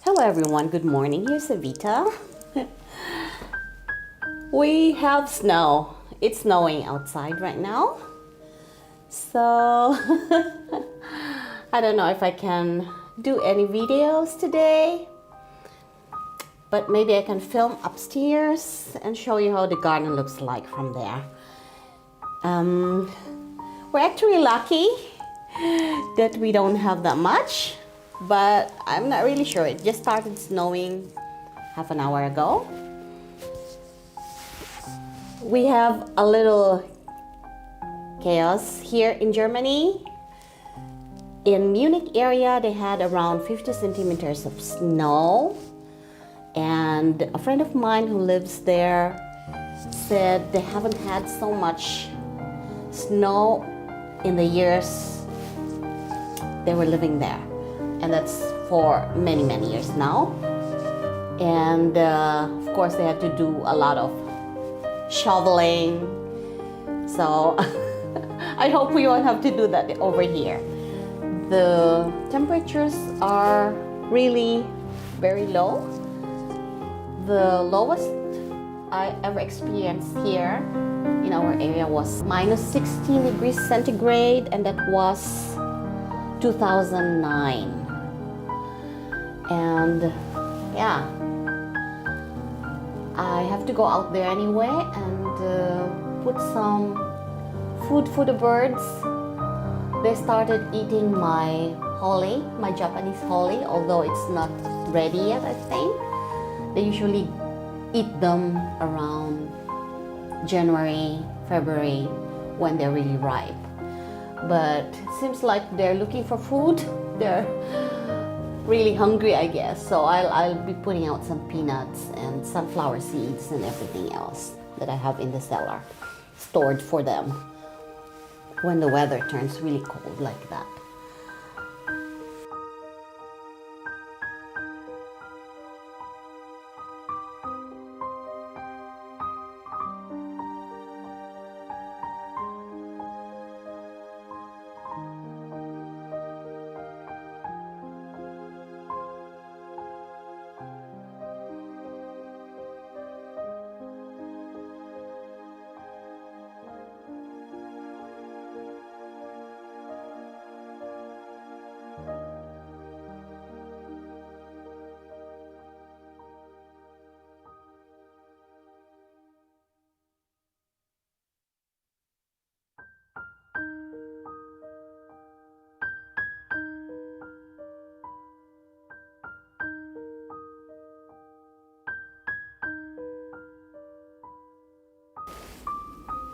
Hello everyone, good morning. Here's Evita. We have snow. It's snowing outside right now. So I don't know if I can do any videos today, but maybe I can film upstairs and show you how the garden looks like from there. We're actually lucky that we don't have that much, but I'm not really sure. It just started snowing half an hour ago. We have a little chaos here in Germany. In Munich area, they had around 50 centimeters of snow. And a friend of mine who lives there said they haven't had so much snow in the years they were living there. And that's for many, many years now. And of course, they had to do a lot of shoveling. So I hope we won't have to do that over here. The temperatures are really very low. The lowest I ever experienced here in our area was minus 16 degrees centigrade, and that was 2009. And yeah, I have to go out there anyway and put some food for the birds. They started eating my holly, my Japanese holly, although it's not ready yet, I think. They usually eat them around January, February, when they're really ripe. But it seems like they're looking for food. They're really hungry, I guess. So I'll be putting out some peanuts and sunflower seeds and everything else that I have in the cellar, stored for them when the weather turns really cold like that.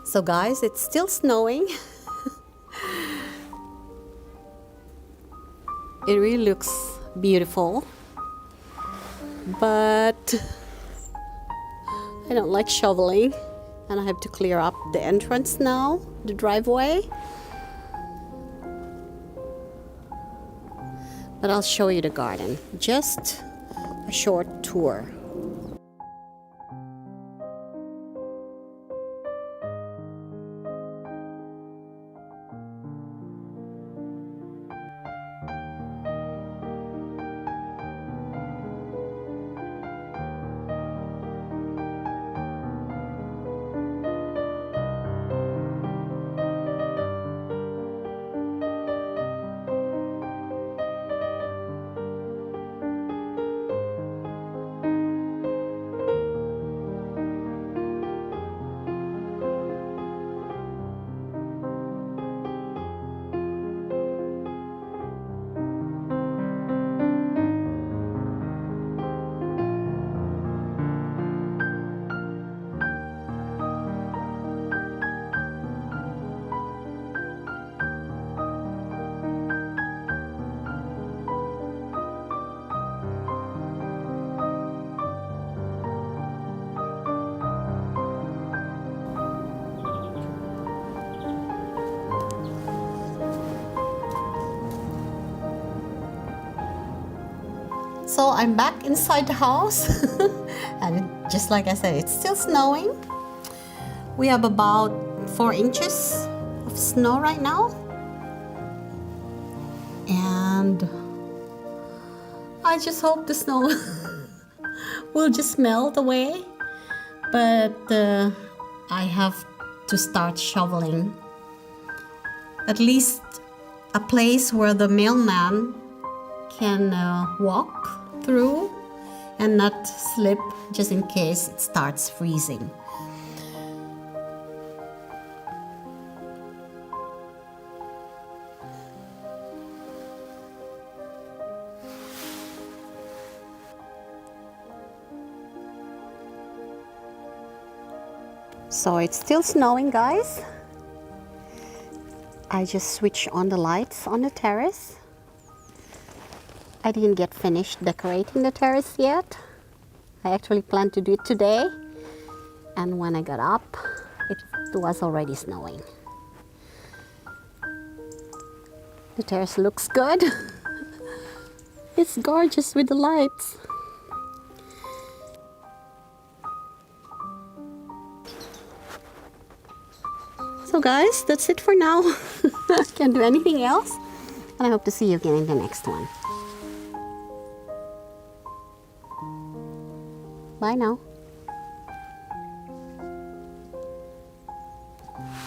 So guys, it's still snowing. It really looks beautiful, but I don't like shoveling, and I have to clear up the entrance now, the driveway. But I'll show you the garden, just a short tour. So I'm back inside the house and just like I said, it's still snowing. We have about 4 inches of snow right now. And I I just hope the snow will just melt away. But I have to start shoveling. At least a place where the mailman can walk through and not slip just in case it starts freezing. So it's still snowing, guys. I just switched on the lights on the terrace. I didn't get finished decorating the terrace yet. I actually planned to do it today. And when I got up, it was already snowing. The terrace looks good. It's gorgeous with the lights. So guys, that's it for now. I can't do anything else. And I hope to see you again in the next one. Bye now.